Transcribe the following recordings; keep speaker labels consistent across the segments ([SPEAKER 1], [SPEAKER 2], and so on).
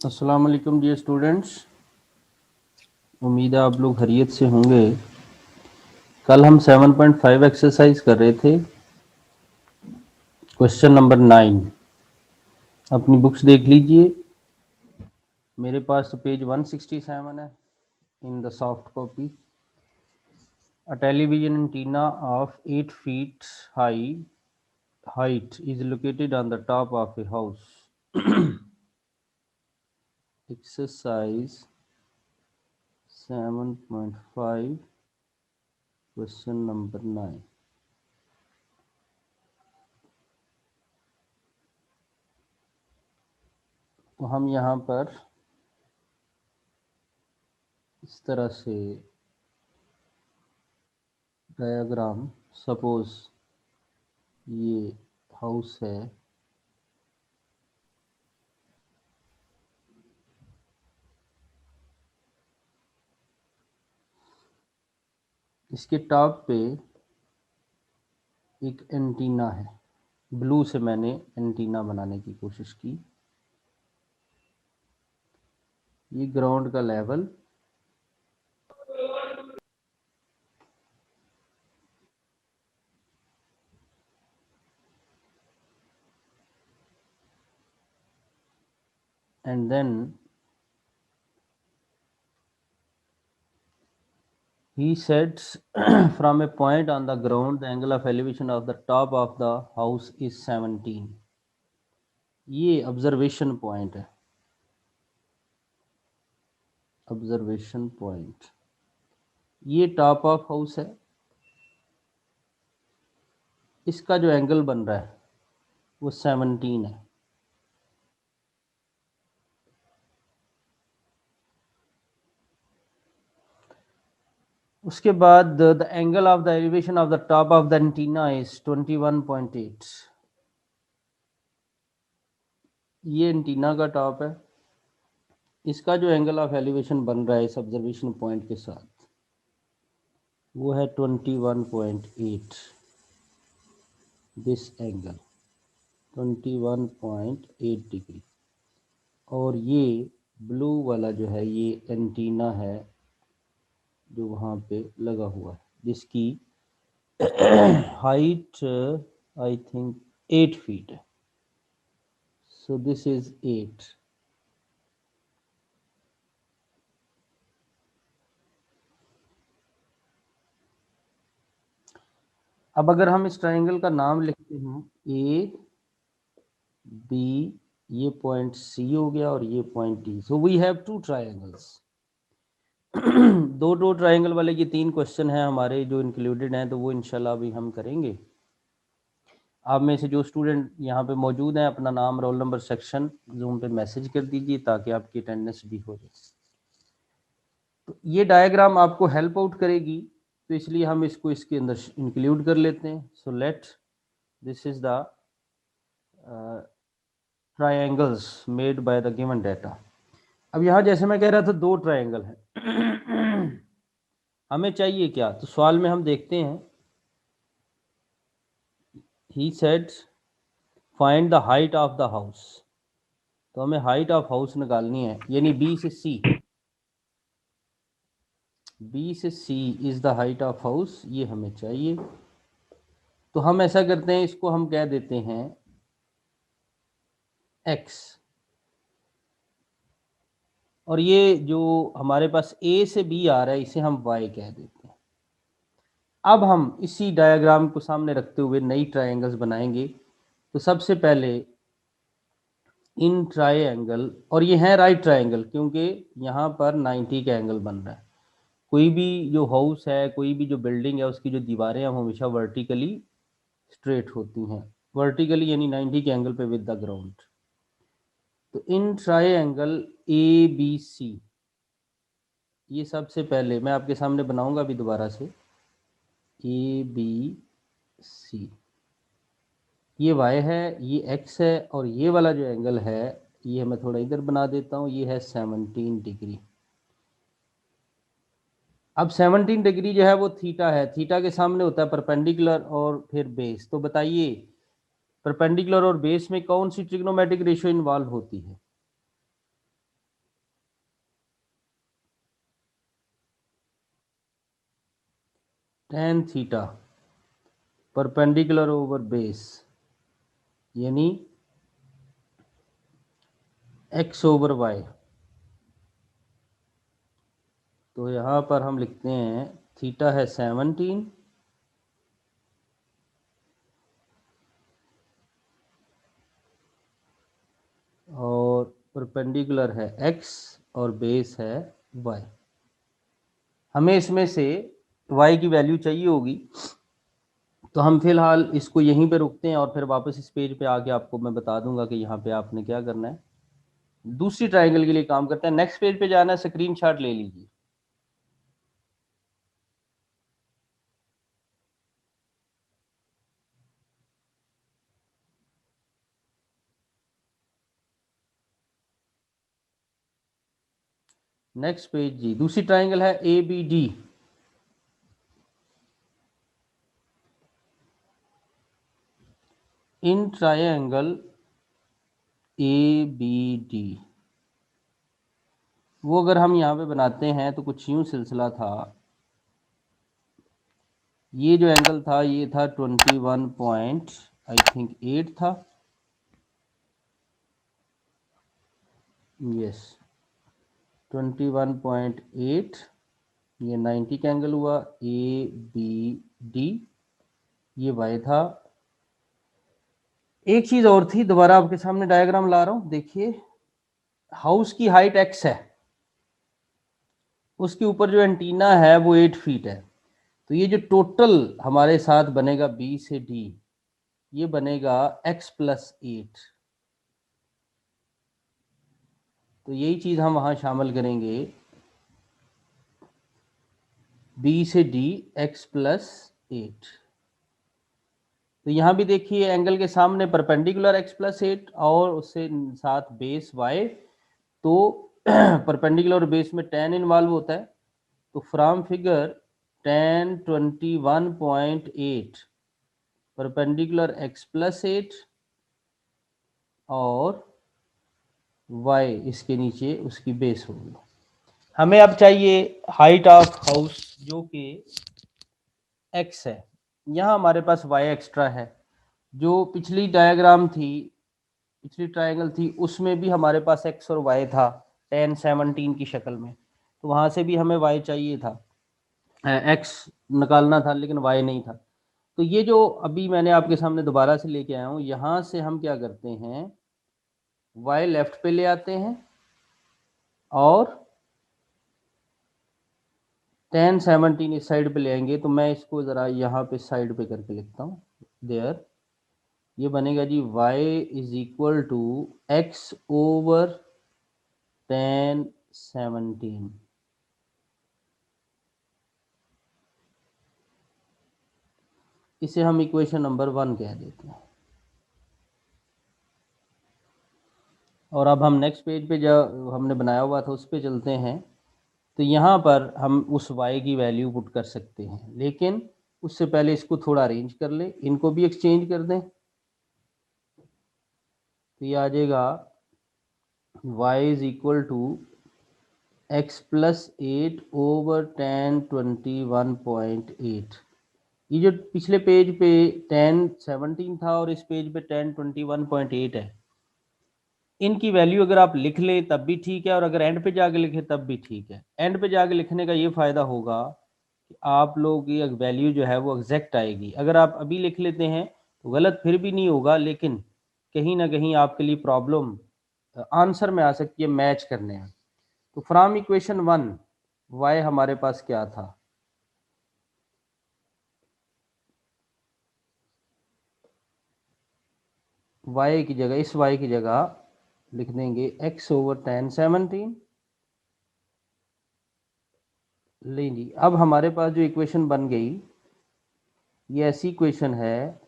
[SPEAKER 1] अस्सलाम वालेकुम dear students, उम्मीद है आप लोग खैरियत से होंगे। कल हम 7.5 एक्सरसाइज कर रहे थे, क्वेश्चन नंबर 9। अपनी बुक्स देख लीजिए, मेरे पास तो पेज 167 है in the soft copy. A television antenna of 8 feet height is located on the top of a house. Exercise 7.5 question number 9। तो हम यहाँ पर इस तरह से डायग्राम, सपोज ये हाउस है, इसके टॉप पे एक एंटीना है। ब्लू से मैंने एंटीना बनाने की कोशिश की। ये ग्राउंड का level, and then he said from a point on the ground the angle of elevation of the top of the house is 17। ये ऑब्जर्वेशन पॉइंट है, ऑब्जर्वेशन पॉइंट। ये टॉप ऑफ हाउस है, इसका जो एंगल बन रहा है वो 17 है। उसके बाद the angle of the elevation of the top of the antenna is 21.8। ये एंटीना का टॉप है, इसका जो एंगल ऑफ एलिवेशन बन रहा है इस ऑब्जर्वेशन पॉइंट के साथ वो है 21.8। This angle 21.8 degree. और ये ब्लू वाला जो है ये एंटीना है जो वहाँ पे लगा हुआ है, जिसकी हाइट आई थिंक 8 feet है। So this is 8। अब अगर हम इस ट्रायंगल का नाम लिखते हैं ए बी, ये पॉइंट सी हो गया और ये point D. So we have two triangles. दो ट्रायंगल वाले ये 3 क्वेश्चन हैं हमारे जो इंक्लूडेड हैं, तो वो इंशाल्लाह अभी हम करेंगे। आप में से जो स्टूडेंट यहाँ पे मौजूद हैं अपना नाम, रोल नंबर, सेक्शन जूम पे मैसेज कर दीजिए ताकि आपकी अटेंडेंस भी हो जाए। तो ये डायग्राम आपको हेल्प आउट करेगी, तो इसलिए हम इसको इसके अंदर इंक्लूड कर लेते हैं। So let this is the triangles made by the given data. अब यहाँ जैसे मैं कह रहा था 2 ट्रायंगल हैं। हमें चाहिए क्या, तो सवाल में हम देखते हैं he said find the height of the house. तो हमें हाइट ऑफ हाउस निकालनी है, यानी बी से सी। बी से C is the height of house, ये हमें चाहिए। तो हम ऐसा करते हैं, इसको हम कह देते हैं x, और ये जो हमारे पास a से b आ रहा है इसे हम y कह देते हैं। अब हम इसी डायग्राम को सामने रखते हुए नई ट्रायंगल्स बनाएंगे। तो सबसे पहले इन ट्रायंगल, और ये है राइट ट्रायंगल क्योंकि यहाँ पर 90 का एंगल बन रहा है। कोई भी जो हाउस है, कोई भी जो बिल्डिंग है, उसकी जो दीवारें हैं वो हमेशा वर्टिकली स्ट्रेट होती हैं, वर्टिकली यानी 90 के एंगल पे विद द ग्राउंड। तो in triangle A B C, ये सबसे पहले मैं आपके सामने बनाऊंगा अभी दोबारा से, ए बी सी। ये y है, ये x है, और ये वाला जो एंगल है ये मैं थोड़ा इधर बना देता हूँ, ये है 17 डिग्री। अब 17 डिग्री जो है वो थीटा है, थीटा के सामने होता है परपेंडिकुलर और फिर बेस। तो बताइए परपेंडिकुलर और बेस में कौन सी ट्रिग्नोमेट्रिक रेशियो इन्वॉल्व होती है? tan theta perpendicular over base यानी x ओवर y। तो यहाँ पर हम लिखते हैं थीटा है 17 और परपेंडिकुलर है x और बेस है y। हमें इसमें से y की वैल्यू चाहिए होगी, तो हम फिलहाल इसको यहीं पे रुकते हैं और फिर वापस इस पेज पे आके आपको मैं बता दूंगा कि यहाँ पे आपने क्या करना है। दूसरी ट्राइंगल के लिए काम करते हैं। नेक्स्ट पेज पे जाना है, स्क्रीनशॉट ले लीजिए। नेक्स्ट पेज जी, दूसरी ट्राइंगल है A B D. In triangle A B D, वो अगर हम यहाँ पे बनाते हैं तो कुछ यूं सिलसिला था। ये जो एंगल था ये था 21.8 था, यस 21.8। ये 90 का एंगल हुआ। ए बी डी ये वाई था। एक चीज और थी, दोबारा आपके सामने डायग्राम ला रहा हूं, देखिए हाउस की हाइट x है, उसके ऊपर जो एंटीना है वो 8 फीट है। तो ये जो टोटल हमारे साथ बनेगा b से d, ये बनेगा x प्लस 8। तो यही चीज हम वहां शामिल करेंगे, b से d x प्लस 8। तो यहाँ भी देखिए एंगल के सामने परपेंडिकुलर x प्लस 8 और उससे साथ बेस y। तो परपेंडिकुलर बेस में tan इन्वॉल्व होता है। तो from figure tan 21.8 perpendicular x plus 8 और y इसके नीचे उसकी बेस होगी। हमें अब चाहिए हाइट ऑफ हाउस जो कि x है। यहाँ हमारे पास y एक्स्ट्रा है। जो पिछली डायग्राम थी, पिछली ट्रायंगल थी, उसमें भी हमारे पास x और y था tan 17 की शक्ल में। तो वहाँ से भी हमें y चाहिए था, x निकालना था, लेकिन y नहीं था। तो ये जो अभी मैंने आपके सामने दोबारा से लेके आया हूँ, यहाँ से हम क्या करते हैं, y लेफ्ट पे ले आते हैं और tan 17 इस साइड पे ले आएंगे। तो मैं इसको ज़रा यहाँ पे साइड पे करके लिखता हूँ, देयर। ये बनेगा जी y is equal to x over tan 17। इसे हम इक्वेशन नंबर 1 कह देते हैं। और अब हम नेक्स्ट पेज पे जो हमने बनाया हुआ था उस पे चलते हैं। तो यहाँ पर हम उस y की वैल्यू पुट कर सकते हैं, लेकिन उससे पहले इसको थोड़ा अरेंज कर ले, इनको भी एक्सचेंज कर दें। तो ये आ जाएगा y is equal to x plus 8 over tan 21.8। ये जो पिछले पेज पे tan 17 था और इस पेज पे tan 21.8 है, इनकी वैल्यू अगर आप लिख ले तब भी ठीक है, और अगर एंड पे जाके लिखे तब भी ठीक है। एंड पे जाके लिखने का ये फ़ायदा होगा कि आप लोगों की वैल्यू जो है वो एग्जैक्ट आएगी। अगर आप अभी लिख लेते हैं तो गलत फिर भी नहीं होगा, लेकिन कहीं ना कहीं आपके लिए प्रॉब्लम आंसर में आ सकती है मैच करने में। तो फ्रॉम इक्वेशन 1 y हमारे पास क्या था, y की जगह, इस y की जगह लिख देंगे x ओवर tan 17। ले जी, अब हमारे पास जो इक्वेशन बन गई, ये ऐसी इक्वेशन है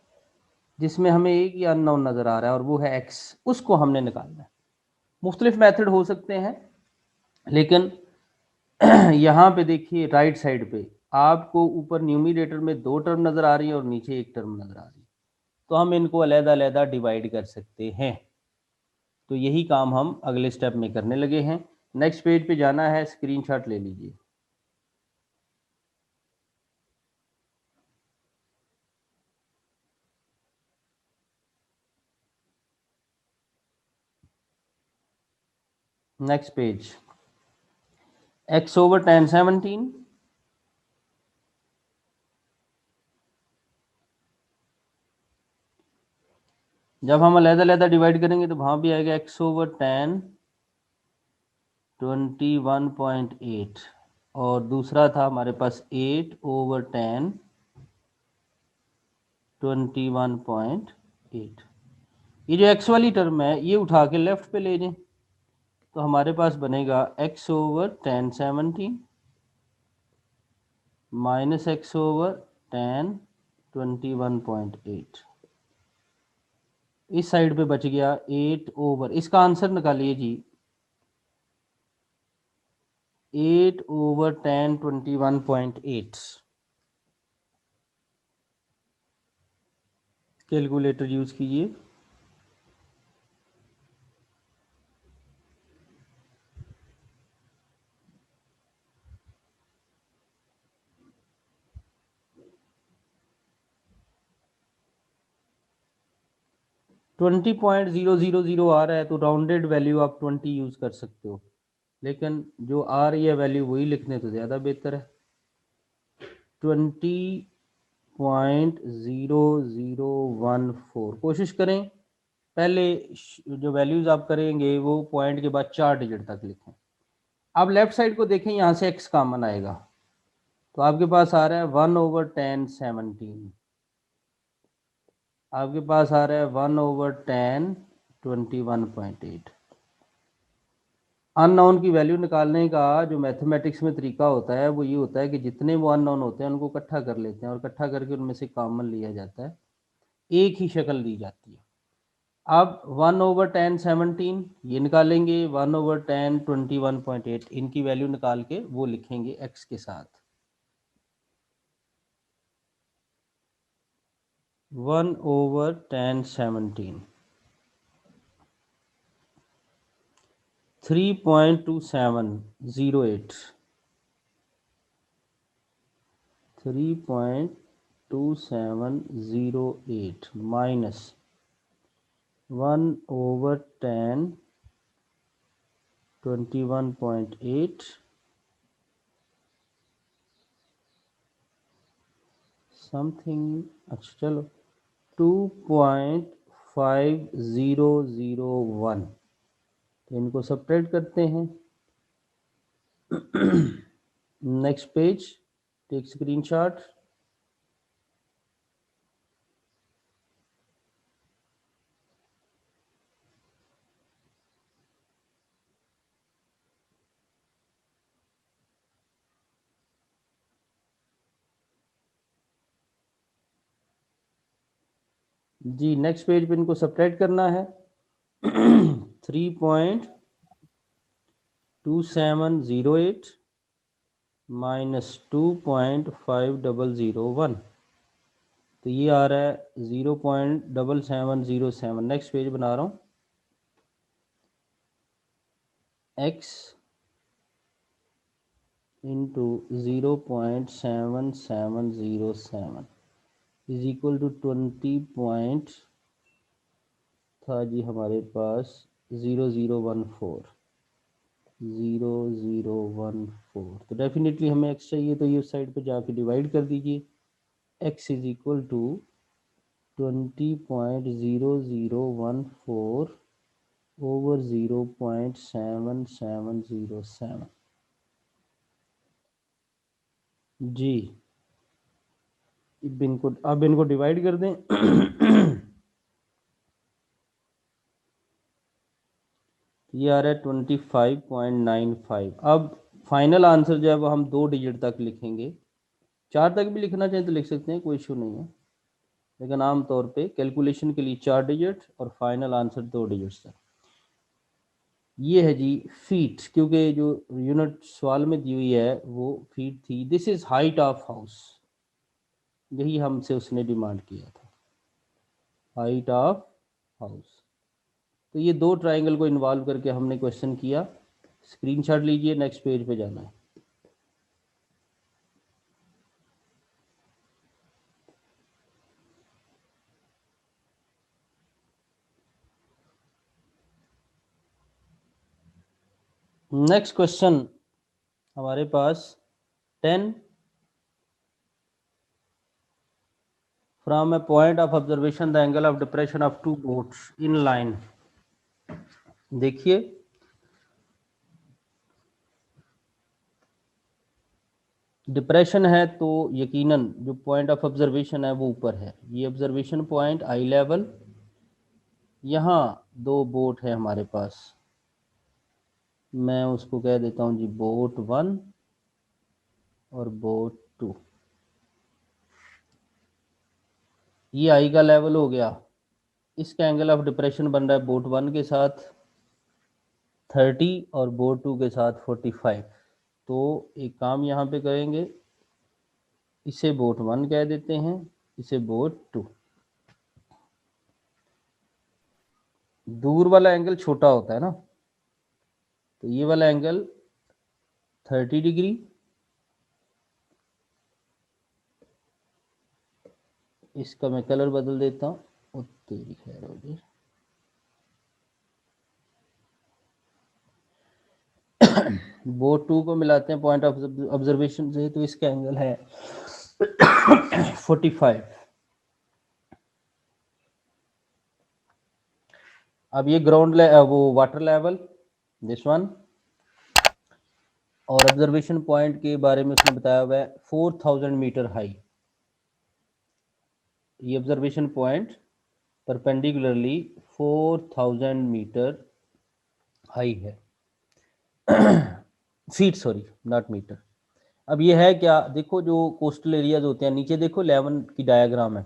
[SPEAKER 1] जिसमें हमें एक ही अननोन नज़र आ रहा है और वो है x। उसको हमने निकालना है। मुख्तलिफ मेथड हो सकते हैं, लेकिन यहाँ पे देखिए राइट साइड पे आपको ऊपर न्यूमिनेटर में 2 टर्म नज़र आ रही है और नीचे एक टर्म नज़र आ रही है। तो हम इनको अलग-अलग डिवाइड कर सकते हैं। तो यही काम हम अगले स्टेप में करने लगे हैं। नेक्स्ट पेज पे जाना है, स्क्रीनशॉट ले लीजिए। नेक्स्ट पेज, x ओवर 10 17, जब हम अलग-अलग डिवाइड करेंगे तो वहां भी आएगा x ओवर 10 21.8, और दूसरा था हमारे पास 8 ओवर 10 21.8। ये जो x वाली टर्म है ये उठा के लेफ्ट पे ले जाएं तो हमारे पास बनेगा x over 10 17 minus x over 10 21.8। इस साइड पे बच गया 8 ओवर, इसका आंसर निकालिए जी, 8 ओवर 10 21.8। कैलकुलेटर यूज कीजिए। Twenty point zero zero zero आ रहा है तो राउंडेड वैल्यू आप 20 यूज कर सकते हो, लेकिन जो आ रही है वैल्यू वही लिखने तो ज़्यादा बेहतर है। 20.0014। कोशिश करें पहले जो वैल्यूज आप करेंगे वो पॉइंट के बाद 4 डिजिट तक लिखें। अब लेफ्ट साइड को देखें, यहाँ से x कॉमन आएगा तो आपके पास आ रहा है 1 ओवर 10 17, आपके पास आ रहा है 1 ओवर 10 21.8। अननोन की वैल्यू निकालने का जो मैथमेटिक्स में तरीका होता है वो ये होता है कि जितने वो अननोन होते हैं उनको इकट्ठा कर लेते हैं और इकट्ठा करके उनमें से कॉमन लिया जाता है, एक ही शक्ल दी जाती है। अब 1 ओवर 10 17 ये निकालेंगे, 1 ओवर 10 21.8 इनकी वैल्यू निकाल के वो लिखेंगे x के साथ। 1 ओवर 10 17 3.2708 3.2708 माइनस 1 ओवर 10 21.8 समथिंग, अच्छा चलो 2.5001, तो इनको सब्ट्रैक्ट करते हैं। Next page, take screenshot. जी नेक्स्ट पेज पे इनको सब्ट्रैक्ट करना है। 3.2708 माइनस 2.5001, तो ये आ रहा है 0.7707। नेक्स्ट पेज बना रहा हूँ। x into 0.7707 is equal to 20 point था जी हमारे पास 0014। तो डेफिनेटली हमें x चाहिए तो ये उस साइड पे जाके डिवाइड कर दीजिए। x is equal to 20.0014 over 0.7707। जी अब इनको डिवाइड कर दें। ये आ रहा है 25.95। अब फाइनल आंसर जो है वो हम 2 डिजिट तक लिखेंगे, 4 तक भी लिखना चाहें तो लिख सकते हैं, कोई इशू नहीं है, लेकिन आमतौर पे कैलकुलेशन के लिए 4 डिजिट और फाइनल आंसर 2 डिजिट्स तक। ये है जी फीट, क्योंकि जो यूनिट सवाल में दी हुई है वो फीट थी। This is height of house, यही हमसे उसने डिमांड किया था, हाइट ऑफ हाउस। तो ये 2 ट्राइंगल को इन्वॉल्व करके हमने क्वेश्चन किया। स्क्रीनशॉट लीजिए, नेक्स्ट पेज पे जाना है। नेक्स्ट क्वेश्चन हमारे पास 10 from a point of observation the angle of depression of two boats in line. देखिए डिप्रेशन है तो यकीनन जो पॉइंट ऑफ ऑब्जर्वेशन है वो ऊपर है, ये ऑब्जर्वेशन पॉइंट आई लेवल, यहाँ दो बोट है हमारे पास, मैं उसको कह देता हूँ जी बोट 1 और बोट 2। ये आई का लेवल हो गया, इसका एंगल ऑफ डिप्रेशन बन रहा है बोट 1 के साथ 30 और बोट 2 के साथ 45। तो एक काम यहाँ पे करेंगे, इसे बोट 1 कह देते हैं, इसे बोट 2। दूर वाला एंगल छोटा होता है ना, तो ये वाला एंगल 30 डिग्री, इसका मैं कलर बदल देता हूँ, तेरी खैर हो गई। बोट 2 को मिलाते हैं पॉइंट ऑफ ऑब्जर्वेशन से, तो इसका एंगल है 45। अब ये ग्राउंड वो वाटर लेवल दिस वन, और ऑब्जर्वेशन पॉइंट के बारे में उसने बताया हुआ है 4000 मीटर हाई। ये observation point perpendicularly 4000 metre high है फीट, सॉरी नॉट मीटर। अब ये है क्या, देखो जो कोस्टल एरियाज होते हैं, नीचे देखो 11 की डायग्राम है,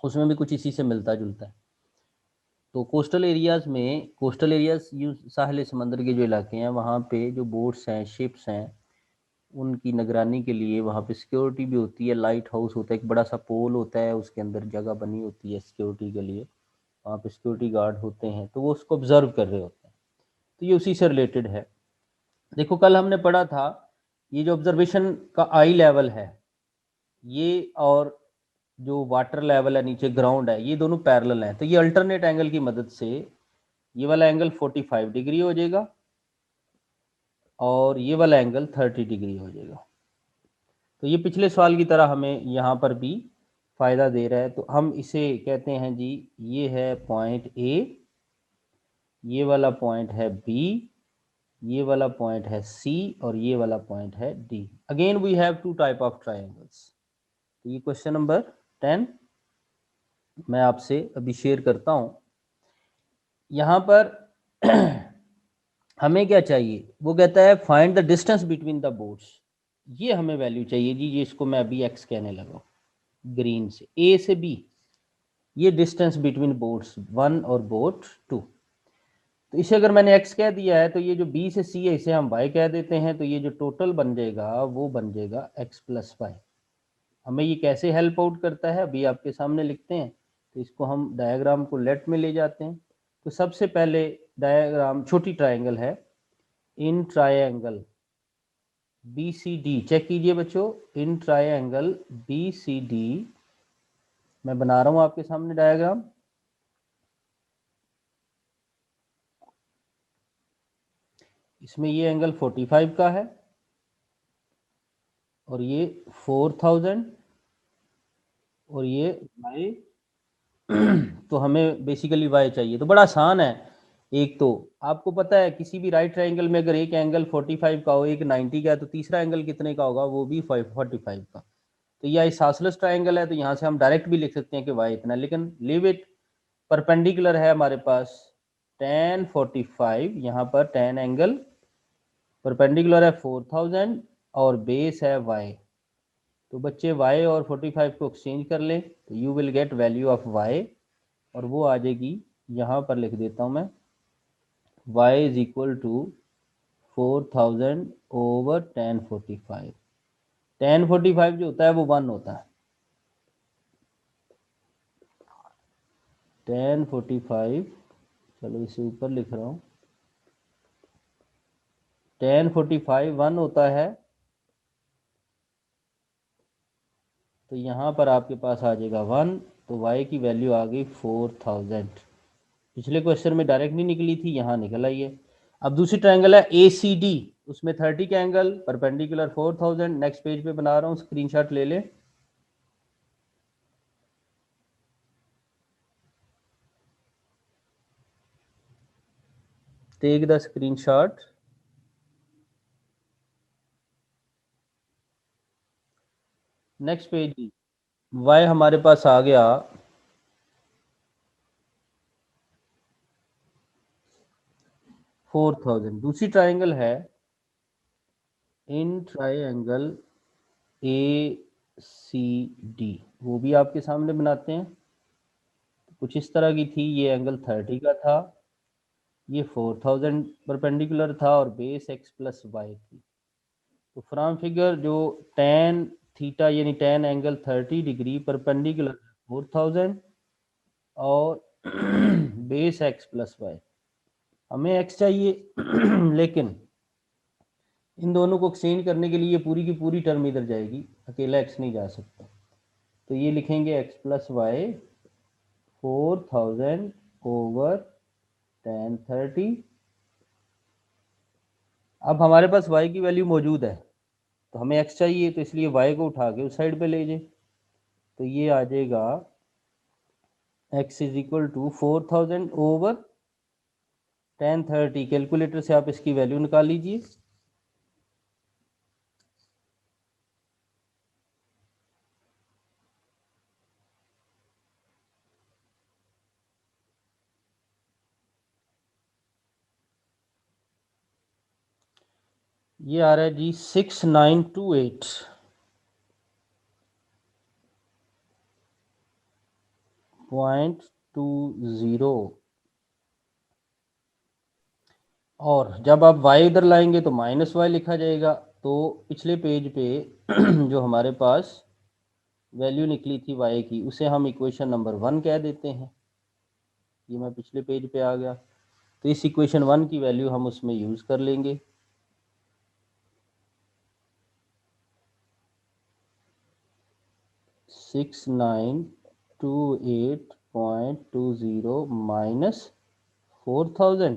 [SPEAKER 1] उसमें भी कुछ इसी से मिलता जुलता है। तो कोस्टल एरियाज यूँ साहिल समंदर के जो इलाके हैं, वहाँ पे जो बोट्स हैं, शिप्स हैं, उनकी निगरानी के लिए वहाँ पे सिक्योरिटी भी होती है, लाइट हाउस होता है, एक बड़ा सा पोल होता है, उसके अंदर जगह बनी होती है सिक्योरिटी के लिए, वहाँ पे सिक्योरिटी गार्ड होते हैं, तो वो उसको ऑब्जर्व कर रहे होते हैं। तो ये उसी से रिलेटेड है। देखो कल हमने पढ़ा था, ये जो ऑब्जर्वेशन का आई लेवल है ये, और जो वाटर लेवल है नीचे ग्राउंड है, ये दोनों पैरेलल हैं, तो ये अल्टरनेट एंगल की मदद से ये वाला एंगल 45 डिग्री हो जाएगा और ये वाला एंगल 30 डिग्री हो जाएगा। तो ये पिछले सवाल की तरह हमें यहाँ पर भी फ़ायदा दे रहा है। तो हम इसे कहते हैं जी, ये है पॉइंट ए, ये वाला पॉइंट है बी, ये वाला पॉइंट है सी, और ये वाला पॉइंट है D. Again we have two type of triangles. तो ये क्वेश्चन नंबर 10 मैं आपसे अभी शेयर करता हूँ। यहाँ पर हमें क्या चाहिए, वो कहता है find the distance between the boats. ये हमें वैल्यू चाहिए जी, ये इसको मैं अभी एक्स कहने लगा, ग्रीन से ए से बी, ये डिस्टेंस बिटवीन बोट्स 1 और बोट 2। तो इसे अगर मैंने x कह दिया है, तो ये जो b से c है इसे हम y कह देते हैं, तो ये जो टोटल बन जाएगा वो बन जाएगा x प्लस वाई। हमें ये कैसे हेल्प आउट करता है अभी आपके सामने लिखते हैं। तो इसको हम डायग्राम को लेट में ले जाते हैं। तो सबसे पहले डायग्राम छोटी ट्राइंगल है, in triangle B C D, check कीजिए बच्चों, in triangle B C D मैं बना रहा हूं आपके सामने डायग्राम। इसमें ये एंगल 45 का है और ये 4000 और ये y तो हमें बेसिकली y चाहिए। तो बड़ा आसान है। एक तो आपको पता है किसी भी राइट ट्राइंगल में अगर एक एंगल 45 का हो, एक 90 का है, तो तीसरा एंगल कितने का होगा, वो भी 45 का। तो यह आइसोसेलेस ट्राइंगल है, तो यहाँ से हम डायरेक्ट भी लिख सकते हैं कि y इतना, लेकिन लीव इट, परपेंडिकुलर है हमारे पास tan 45, यहाँ पर tan एंगल परपेंडिकुलर है 4000 और बेस है y। तो बच्चे y और 45 को एक्सचेंज कर लें तो you will get value of y, और वो आ जाएगी, यहाँ पर लिख देता हूँ मैं, y is equal to 4000 over tan 45। tan 45 जो होता है वो 1 होता है, tan 45, चलो इसे ऊपर लिख रहा हूँ, tan 45 1 होता है। तो यहाँ पर आपके पास आ जाएगा 1, तो y की वैल्यू आ गई 4000। पिछले क्वेश्चन में डायरेक्ट नहीं निकली थी, यहाँ निकल आई है। अब दूसरी ट्रायंगल है ACD, उसमें 30 का एंगल, परपेंडिकुलर 4000। नेक्स्ट पेज पे बना रहा हूँ, स्क्रीनशॉट ले लें। Take the screenshot. Next page, y हमारे पास आ गया 4000। दूसरी ट्रायंगल है इन ट्रायंगल ACD, वो भी आपके सामने बनाते हैं। कुछ इस तरह की थी, ये एंगल 30 का था, ये 4000 परपेंडिकुलर था और बेस x प्लस वाई थी। तो फ्रॉम फिगर जो tan थीटा यानी tan एंगल 30 डिग्री परपेंडिकुलर 4000 और बेस x प्लस वाई, हमें x चाहिए लेकिन इन दोनों को एक्सचेंज करने के लिए ये पूरी की पूरी टर्म इधर जाएगी, अकेला x नहीं जा सकता। तो ये लिखेंगे x plus y 4000 over tan 30। अब हमारे पास y की वैल्यू मौजूद है, तो हमें x चाहिए, तो इसलिए y को उठा के उस साइड पे ले जाए। तो ये आ जाएगा x is equal to 4000 over tan 30। Calculator से आप इसकी वैल्यू निकाल लीजिए। ये आ रहा है जी 6928.20। और जब आप y इधर लाएंगे तो माइनस वाई लिखा जाएगा। तो पिछले पेज पे जो हमारे पास वैल्यू निकली थी y की, उसे हम इक्वेशन नंबर 1 कह देते हैं। ये मैं पिछले पेज पे आ गया, तो इस इक्वेशन 1 की वैल्यू हम उसमें यूज़ कर लेंगे। $6928.20 माइनस 4000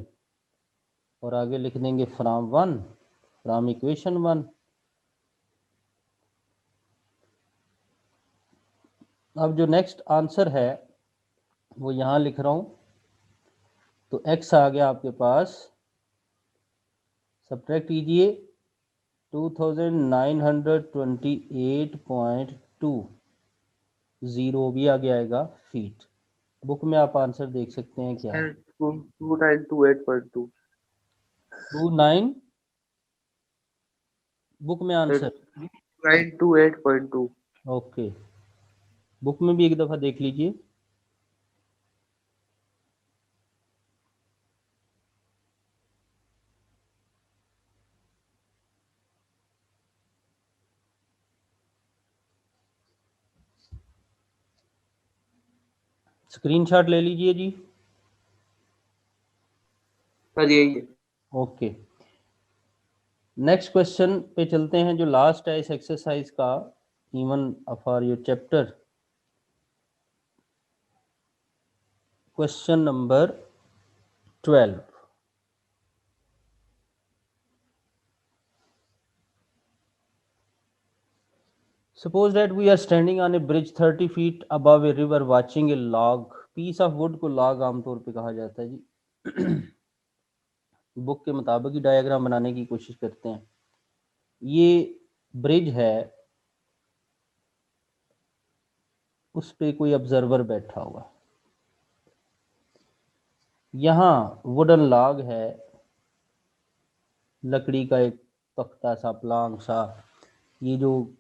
[SPEAKER 1] और आगे लिख देंगे फ्रॉम इक्वेशन 1। अब जो नेक्स्ट आंसर है वो यहाँ लिख रहा हूँ। तो x आ गया आपके पास, सब्ट्रैक्ट कीजिए 2928.20 भी आगे आएगा फीट। बुक में आप आंसर देख सकते हैं क्या है।
[SPEAKER 2] 2928.2
[SPEAKER 1] 29 बुक में आंसर
[SPEAKER 2] 2928.2।
[SPEAKER 1] ओके, बुक में भी एक दफ़ा देख लीजिए। स्क्रीनशॉट ले लीजिए जी।
[SPEAKER 2] सर यही है।
[SPEAKER 1] ओके, नेक्स्ट क्वेश्चन पे चलते हैं, जो लास्ट है इस एक्सरसाइज का, even for your chapter. Question number 12। Suppose that we are standing on a bridge 30 feet above a river watching a log piece of wood को log आमतौर पे कहा जाता है जी। बुक के मुताबिक ही डायग्राम बनाने की कोशिश करते हैं। ये ब्रिज है, उस पे कोई ऑब्जर्वर बैठा हुआ, यहाँ वुडन लॉग है, लकड़ी का एक तख्ता सा, प्लांग सा, ये जो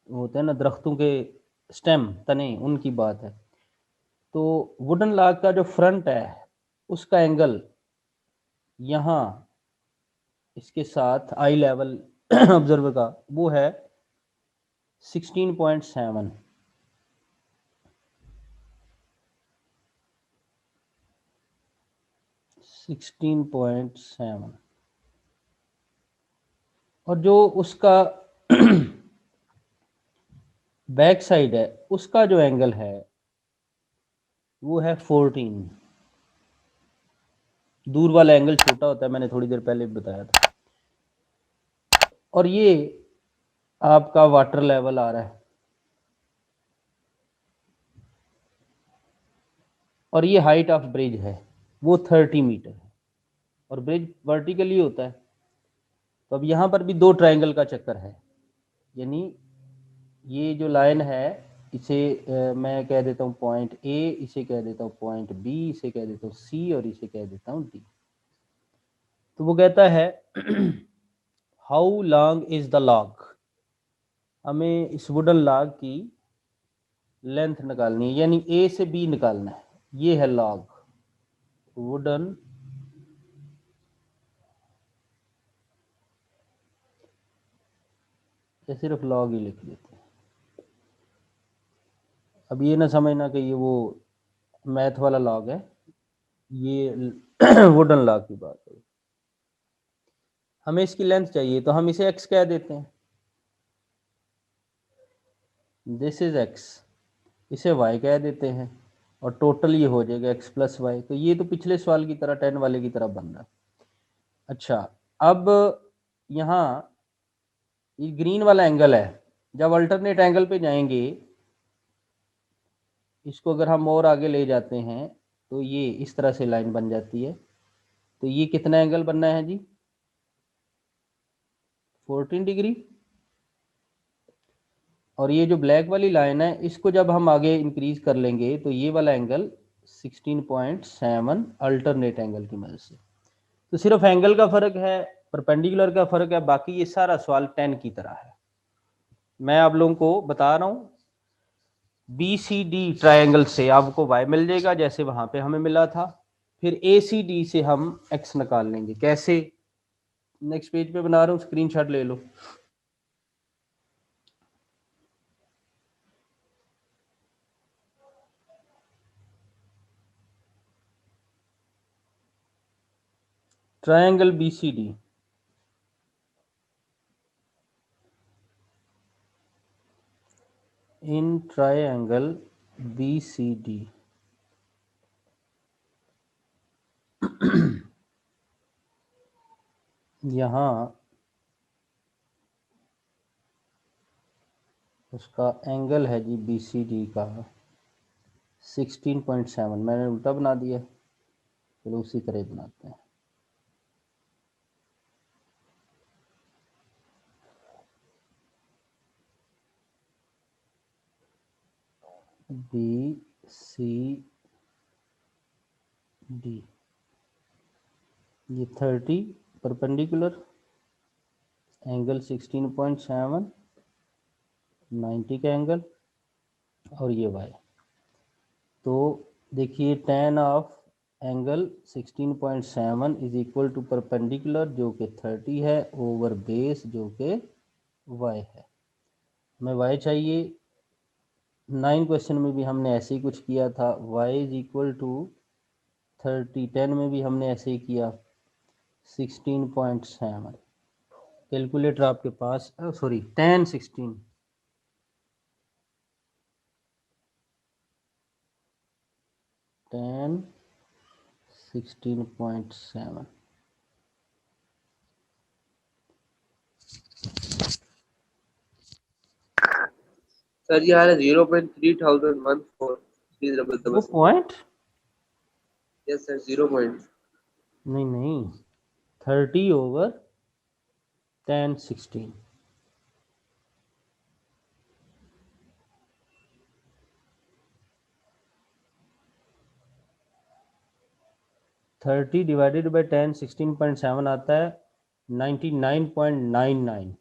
[SPEAKER 1] होते हैं ना दरख्तों के स्टेम, तने, उनकी बात है। तो वुडन लॉग का जो फ्रंट है उसका एंगल यहाँ इसके साथ आई लेवल ऑब्जर्वर का वो है 16.7। 16.7 और जो उसका बैक साइड है उसका जो एंगल है वो है 14। दूर वाला एंगल छोटा होता है, मैंने थोड़ी देर पहले बताया था। और ये आपका वाटर लेवल आ रहा है, और ये हाइट ऑफ ब्रिज है वो 30 मीटर है, और ब्रिज वर्टिकली होता है। तो अब यहाँ पर भी दो ट्रायंगल का चक्कर है, यानी ये जो लाइन है इसे मैं कह देता हूँ पॉइंट ए, इसे कह देता हूँ पॉइंट बी, इसे कह देता हूँ सी, और इसे कह देता हूँ डी। तो वो कहता है how long is the log, हमें इस वुडन लॉग की लेंथ निकालनी है, यानी ए से बी निकालना है। ये है लॉग, वुडन या सिर्फ लॉग ही लिख देते हैं। अब ये ना समझना कि ये वो मैथ वाला लॉग है, ये वुडन लॉग की बात है। हमें इसकी लेंथ चाहिए तो हम इसे x कह देते हैं, दिस इज x, इसे y कह देते हैं, और टोटल ये हो जाएगा x प्लस वाई। तो ये तो पिछले सवाल की तरह 10 वाले की तरह बन रहा है। अच्छा, अब यहाँ ये ग्रीन वाला एंगल है, जब अल्टरनेट एंगल पे जाएंगे, इसको अगर हम और आगे ले जाते हैं तो ये इस तरह से लाइन बन जाती है। तो ये कितना एंगल बनना है जी, 14 डिग्री। और ये जो ब्लैक वाली लाइन है इसको जब हम आगे इंक्रीज कर लेंगे तो ये वाला एंगल 16.7 अल्टरनेट एंगल की मदद से। तो सिर्फ एंगल का फर्क है, परपेंडिकुलर का फर्क है, बाकी ये सारा सवाल 10 की तरह है। मैं आप लोगों को बता रहा हूँ बी सी डी ट्राइंगल से आपको y मिल जाएगा जैसे वहां पे हमें मिला था, फिर ए सी डी से हम x निकाल लेंगे। कैसे, नेक्स्ट पेज पे बना रहा हूँ, स्क्रीनशॉट ले लो। Triangle B C D, in triangle B C D यहाँ उसका एंगल है जी बी सी डी का 16.7, मैंने उल्टा बना दिया, चलो उसी तरह ही बनाते हैं। बी सी डी, ये 30 परपेंडिकुलर, एंगल 16.7, 90 का एंगल, और ये y। तो देखिए tan of angle 16.7 is equal to perpendicular जो कि 30 है ओवर बेस जो कि y है। हमें y चाहिए, 9 क्वेश्चन में भी हमने ऐसे ही कुछ किया था, y इज इक्वल टू 30, 10 में भी हमने ऐसे ही किया 16.7। कैलकुलेटर आपके पास, सॉरी 10 16, 10 16.7।
[SPEAKER 2] सर ये आ रहा है 0.3014, प्लीज रब
[SPEAKER 1] वो पॉइंट
[SPEAKER 2] यस सर 0 पॉइंट।
[SPEAKER 1] नहीं नहीं, 30 ओवर 10 16, थर्टी डिवाइडेड बाई 10 16.7 आता है 99.99।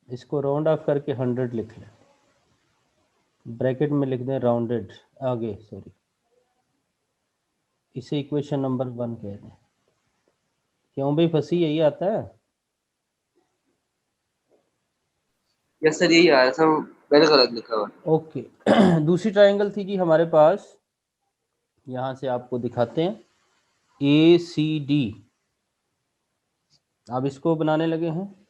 [SPEAKER 1] इसको राउंड ऑफ करके 100 लिख लें, ब्रैकेट में लिख दें राउंडेड आगे, सॉरी इसे इक्वेशन नंबर 1 कह दें। क्यों भाई फंसी, यही आता है।
[SPEAKER 2] यस सर यही आ रहा था, मैंने गलत लिखा हुआ।
[SPEAKER 1] ओके दूसरी ट्रायंगल थी जी हमारे पास, यहाँ से आपको दिखाते हैं ए सी डी। अब इसको बनाने लगे हैं,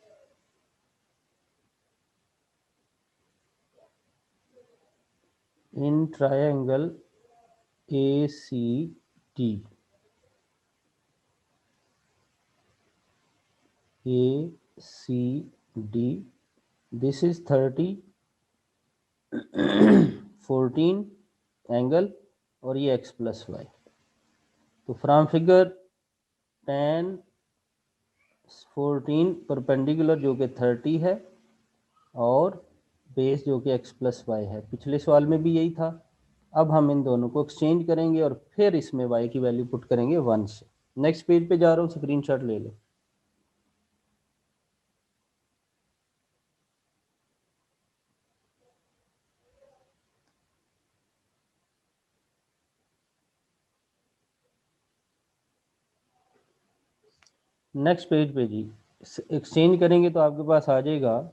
[SPEAKER 1] in in triangle ACD, ACD, this is 30, 14 angle और ये x प्लस वाई। तो फ्रॉम फिगर tan 14 परपेंडिकुलर जो कि 30 है और बेस जो कि x प्लस वाई है, पिछले सवाल में भी यही था। अब हम इन दोनों को एक्सचेंज करेंगे और फिर इसमें y की वैल्यू पुट करेंगे 1 से। नेक्स्ट पेज पे जा रहा हूँ, स्क्रीनशॉट ले लो। नेक्स्ट पेज पे जी एक्सचेंज करेंगे तो आपके पास आ जाएगा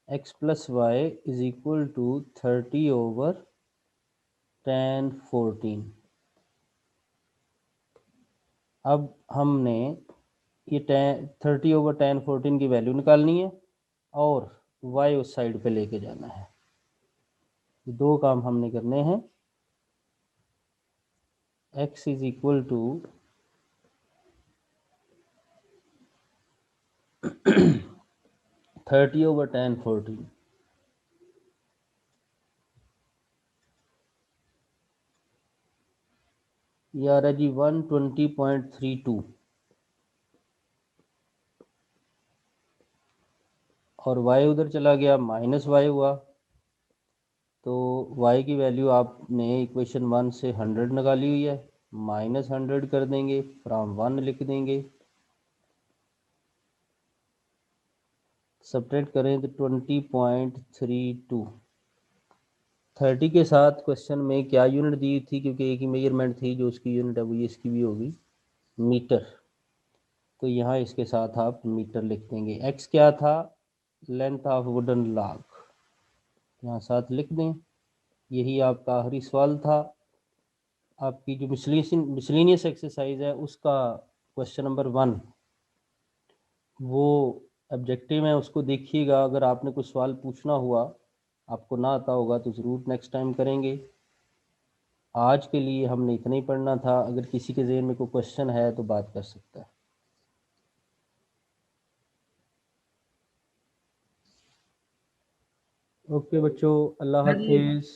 [SPEAKER 1] x plus y is equal to 30/tan14। अब हमने ये 30/tan14 की वैल्यू निकालनी है और y उस साइड पे लेके जाना है। ये दो काम हमने करने हैं। x is equal to 30/tan14। ये आ रहा है जी 120.32 और y उधर चला गया माइनस y हुआ, तो y की वैल्यू आपने इक्वेशन 1 से 100 निकाली हुई है, -100 कर देंगे, फ्रॉम 1 लिख देंगे, सब्ट्रैक्ट करें तो 20.32। 30 के साथ क्वेश्चन में क्या यूनिट दी थी, क्योंकि एक ही मेजरमेंट थी जो उसकी यूनिट है, वो इसकी भी होगी मीटर, तो यहाँ इसके साथ आप मीटर लिख देंगे। x क्या था, लेंथ ऑफ वुडन लॉग, यहाँ साथ लिख दें। यही आपका आखिरी सवाल था। आपकी जो मिसलिनियस एक्सरसाइज है उसका क्वेश्चन नंबर 1 वो ऑब्जेक्टिव है, उसको देखिएगा। अगर आपने कुछ सवाल पूछना हुआ, आपको ना आता होगा तो ज़रूर नेक्स्ट टाइम करेंगे। आज के लिए हमने इतना ही पढ़ना था। अगर किसी के ज़हन में कोई क्वेश्चन है तो बात कर सकता है। ओके बच्चों, अल्लाह
[SPEAKER 2] सर ये
[SPEAKER 1] हाफिज़।